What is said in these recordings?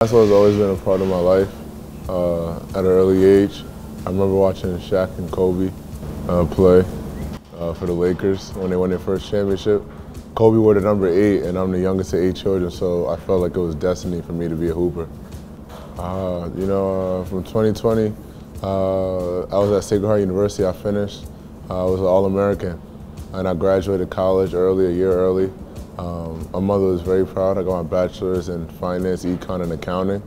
Basketball has always been a part of my life at an early age. I remember watching Shaq and Kobe play for the Lakers when they won their first championship. Kobe wore the number 8, and I'm the youngest of 8 children, so I felt like it was destiny for me to be a hooper. From 2020, I was at Sacred Heart University. I finished. I was an All-American, and I graduated college early, a year early. My mother was very proud. I got my bachelor's in finance, econ, and accounting.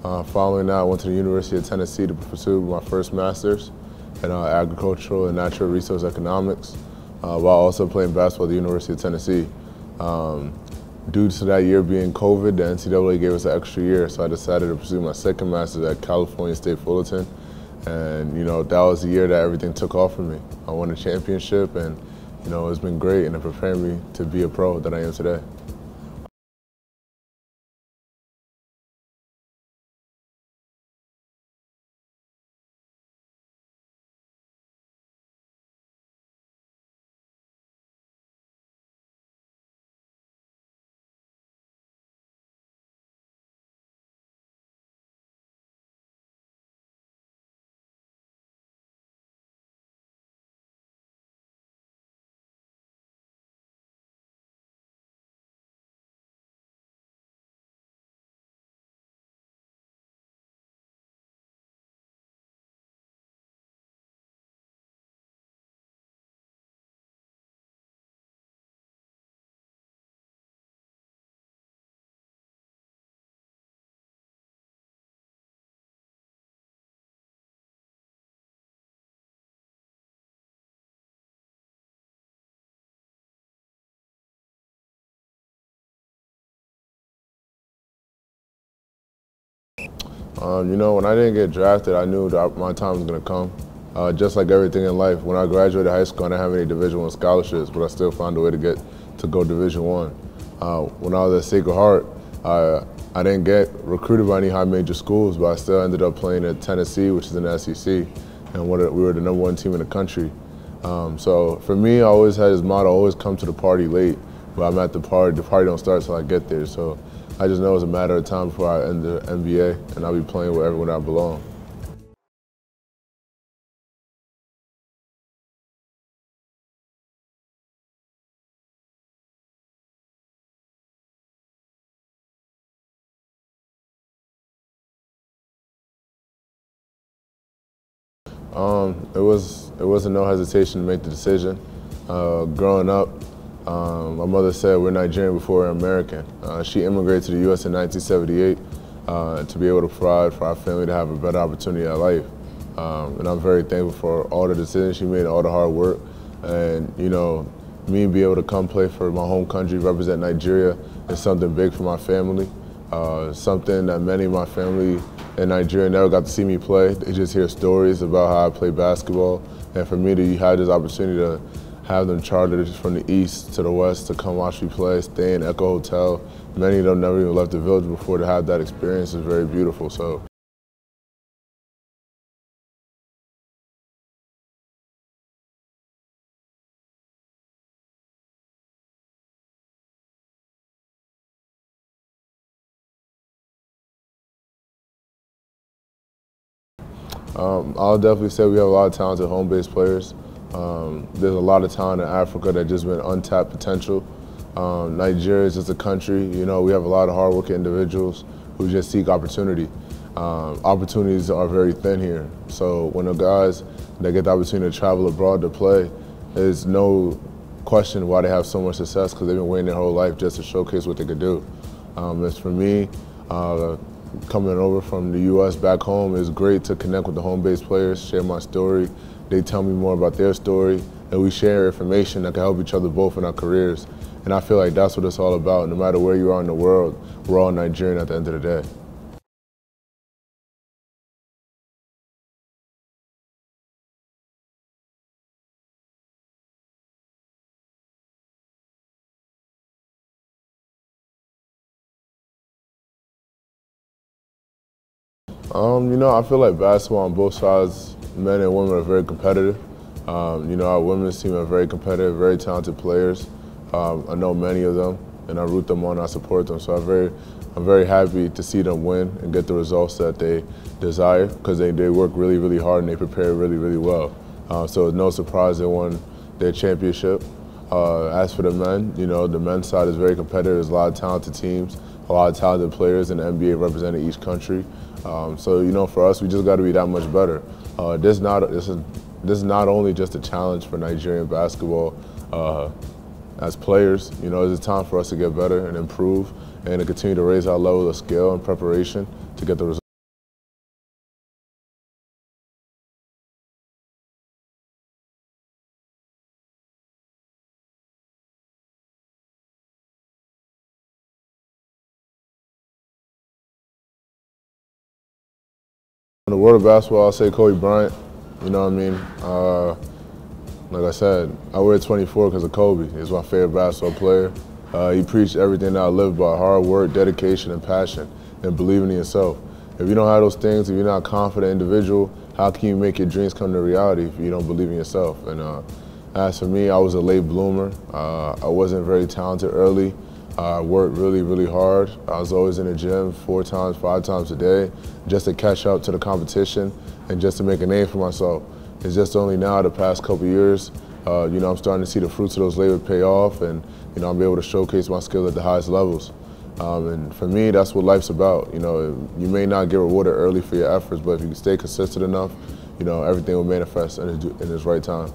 Following that, I went to the University of Tennessee to pursue my first master's in agricultural and natural resource economics, while also playing basketball at the University of Tennessee. Due to that year being COVID, the NCAA gave us an extra year, so I decided to pursue my second master's at California State Fullerton. And that was the year that everything took off for me. I won a championship, and it's been great, and it prepared me to be a pro that I am today. When I didn't get drafted, I knew that my time was going to come. Just like everything in life, when I graduated high school, I didn't have any Division I scholarships, but I still found a way to go Division I. When I was at Sacred Heart, I didn't get recruited by any high major schools, but I still ended up playing at Tennessee, which is in the SEC, and we were the #1 team in the country. So for me, I always had this motto, always come to the party late, but I'm at the party don't start till I get there. So I just know it's a matter of time before I end the NBA, and I'll be playing with everyone I belong. It was a no hesitation to make the decision. Growing up, my mother said we're Nigerian before we're American. She immigrated to the U.S. in 1978 to be able to provide for our family to have a better opportunity at life. And I'm very thankful for all the decisions she made, all the hard work. And, me being able to come play for my home country, represent Nigeria, is something big for my family. Something that many of my family in Nigeria never got to see me play. They just hear stories about how I play basketball. And for me to have this opportunity to have them chartered from the east to the west to come watch me play, stay in Echo Hotel. Many of them never even left the village before. To have that experience is very beautiful. So. I'll definitely say we have a lot of talented home-based players. There's a lot of talent in Africa that just been untapped potential. Nigeria is just a country, we have a lot of hardworking individuals who just seek opportunity. Opportunities are very thin here. So when the guys that get the opportunity to travel abroad to play, there's no question why they have so much success, because they've been waiting their whole life just to showcase what they could do. As for me, coming over from the U.S. back home, it's great to connect with the home-based players, share my story. They tell me more about their story, and we share information that can help each other both in our careers. And I feel like that's what it's all about. No matter where you are in the world, we're all Nigerian at the end of the day. I feel like basketball on both sides, men and women, are very competitive. Our women's team are very competitive, very talented players. I know many of them. and I root them on, I support them. So I'm very happy to see them win and get the results that they desire, because they work really, really hard and they prepare really, really well. So it's no surprise they won their championship. As for the men, you know, the men's side is very competitive. There's a lot of talented teams, a lot of talented players in the NBA representing each country. So, you know, for us, we just got to be that much better. This is not only just a challenge for Nigerian basketball as players. You know, it's time for us to get better and improve and to continue to raise our level of skill and preparation to get the results. In the world of basketball, I'll say Kobe Bryant. You know what I mean? Like I said, I wear 24 because of Kobe. He's my favorite basketball player. He preached everything that I live by: hard work, dedication, and passion, and believing in yourself. If you don't have those things, if you're not a confident individual, how can you make your dreams come to reality if you don't believe in yourself? And as for me, I was a late bloomer. I wasn't very talented early. I worked really, really hard. I was always in the gym 4 times, 5 times a day, just to catch up to the competition and just to make a name for myself. It's just only now, the past couple years, you know, I'm starting to see the fruits of those labor pay off, and you know, I'm able to showcase my skills at the highest levels. And for me, that's what life's about. You know, you may not get rewarded early for your efforts, but if you stay consistent enough, you know, everything will manifest in its right time.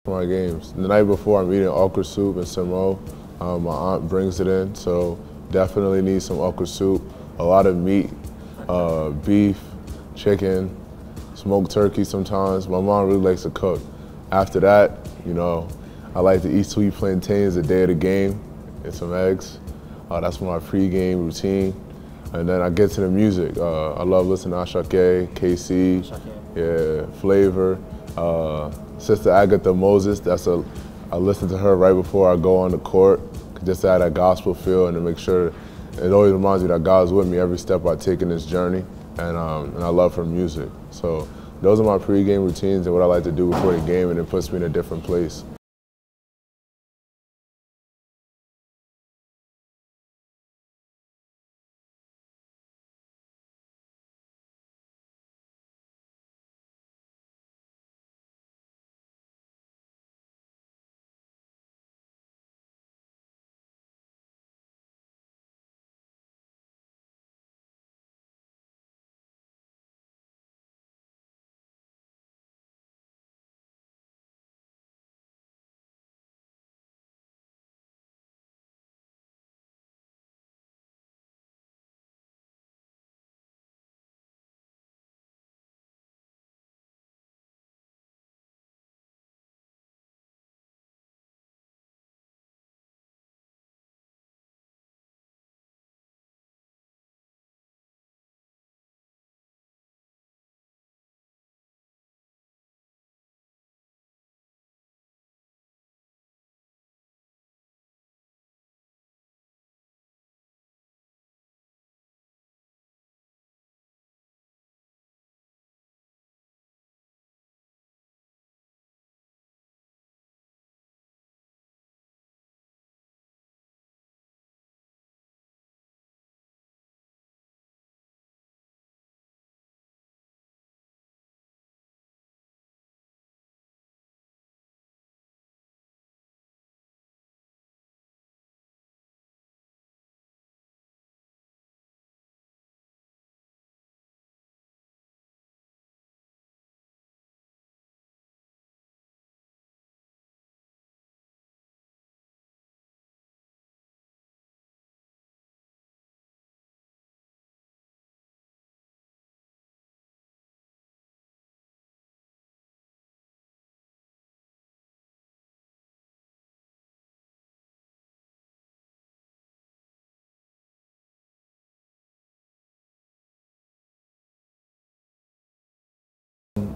For my games, the night before, I'm eating okra soup and samo. My aunt brings it in, so definitely need some okra soup. A lot of meat, beef, chicken, smoked turkey sometimes. My mom really likes to cook. After that, you know, I like to eat sweet plantains the day of the game and some eggs. That's my pre-game routine. And then I get to the music. I love listening to Anosike, KC, yeah, Flavor. Sister Agatha Moses, I listen to her right before I go on the court, just to have that gospel feel and to make sure, it always reminds me that God's with me every step I take in this journey, and I love her music. So those are my pre-game routines and what I like to do before the game, and it puts me in a different place.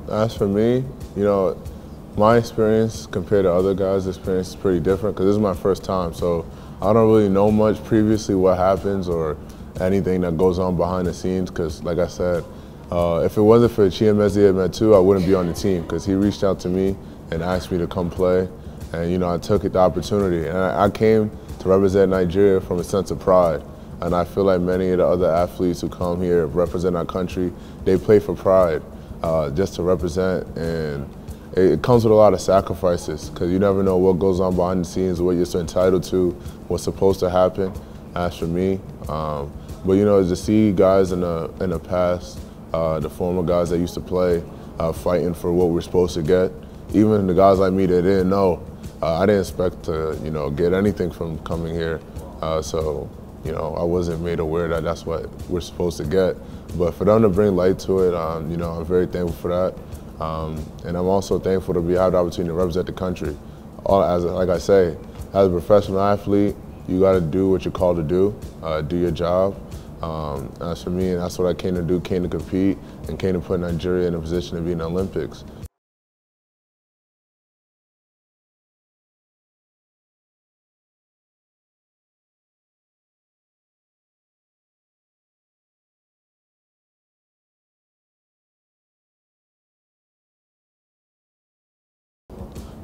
As for me, you know, My experience compared to other guys' experience is pretty different because this is my first time, so I don't really know much previously what happens or anything that goes on behind the scenes because, like I said, if it wasn't for Chiemezi Metu, I wouldn't be on the team because he reached out to me and asked me to come play, and I took the opportunity. And I came to represent Nigeria from a sense of pride, and I feel like many of the other athletes who come here represent our country, they play for pride, just to represent, and it comes with a lot of sacrifices because you never know what goes on behind the scenes, what you're so entitled to, what's supposed to happen. As for me, but to see guys in the past, the former guys that used to play, fighting for what we're supposed to get, even the guys like me that didn't know, I didn't expect to get anything from coming here. So I wasn't made aware that that's what we're supposed to get. But for them to bring light to it, I'm very thankful for that. And I'm also thankful to have the opportunity to represent the country. Like I say, as a professional athlete, you got to do what you're called to do your job. As for me, and that's what I came to do, came to compete, and came to put Nigeria in a position to be in the Olympics.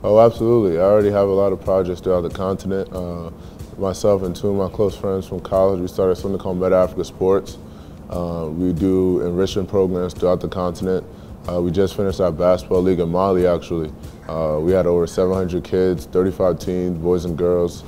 Oh, absolutely. I already have a lot of projects throughout the continent. Myself and two of my close friends from college, we started something called Meta Africa Sports. We do enrichment programs throughout the continent. We just finished our basketball league in Mali, actually. We had over 700 kids, 35 teams, boys and girls,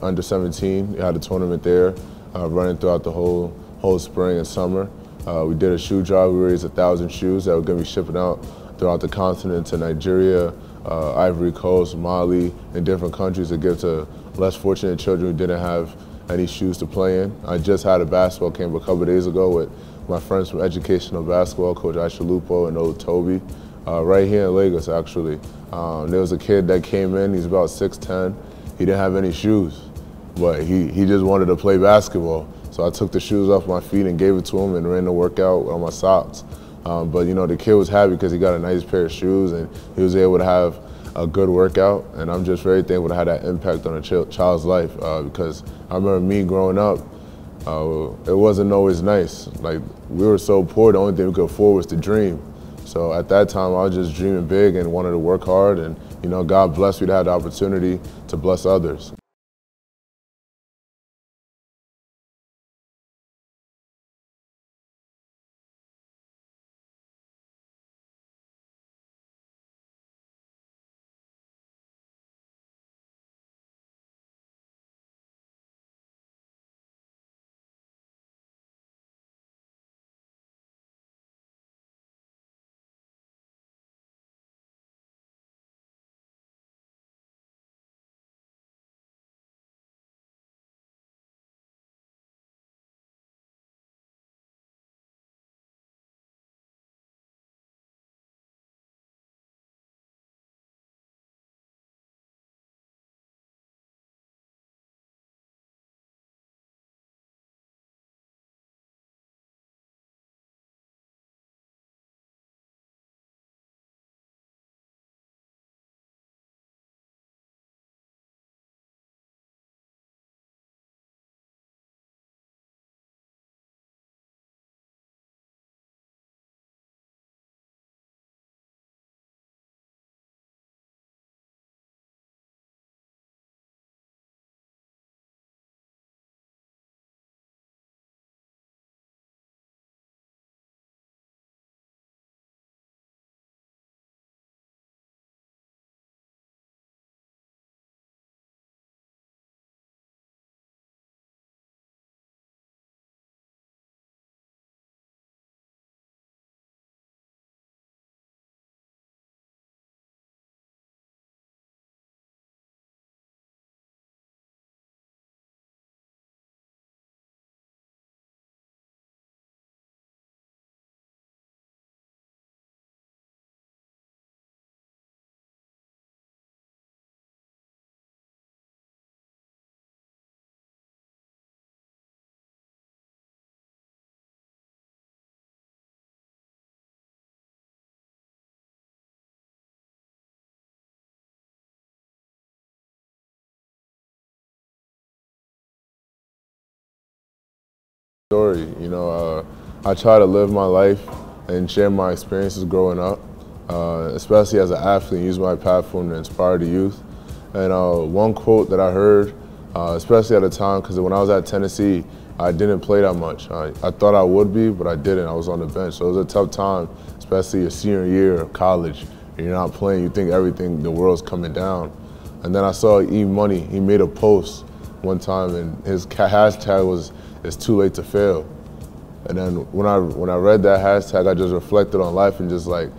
under 17. We had a tournament there, running throughout the whole spring and summer. We did a shoe drive. We raised 1,000 shoes that we're going to be shipping out throughout the continent to Nigeria, Ivory Coast, Mali, and different countries to give to less fortunate children who didn't have any shoes to play in. I just had a basketball camp a couple of days ago with my friends from Educational Basketball, Coach Ejimofor and old Toby, right here in Lagos, actually. There was a kid that came in, he's about 6'10". He didn't have any shoes, but he just wanted to play basketball. So I took the shoes off my feet and gave it to him and ran the workout on my socks. But the kid was happy because he got a nice pair of shoes and he was able to have a good workout. And I'm just very thankful to have that impact on a child's life because I remember me growing up, it wasn't always nice. Like, we were so poor, the only thing we could afford was to dream. So at that time, I was just dreaming big and wanted to work hard. And God blessed me to have the opportunity to bless others. Story, I try to live my life and share my experiences growing up, especially as an athlete, use my platform to inspire the youth. And one quote that I heard, especially at the time, because when I was at Tennessee, I didn't play that much. I thought I would be, but I didn't. I was on the bench. So it was a tough time, especially your senior year of college. And you're not playing, you think everything, the world's coming down. And then I saw E-Money, he made a post one time, and his hashtag was, "It's too late to fail." And then when I read that hashtag, I just reflected on life and just like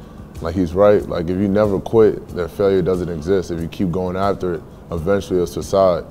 he's right. Like if you never quit, then failure doesn't exist. If you keep going after it, eventually it'll subside.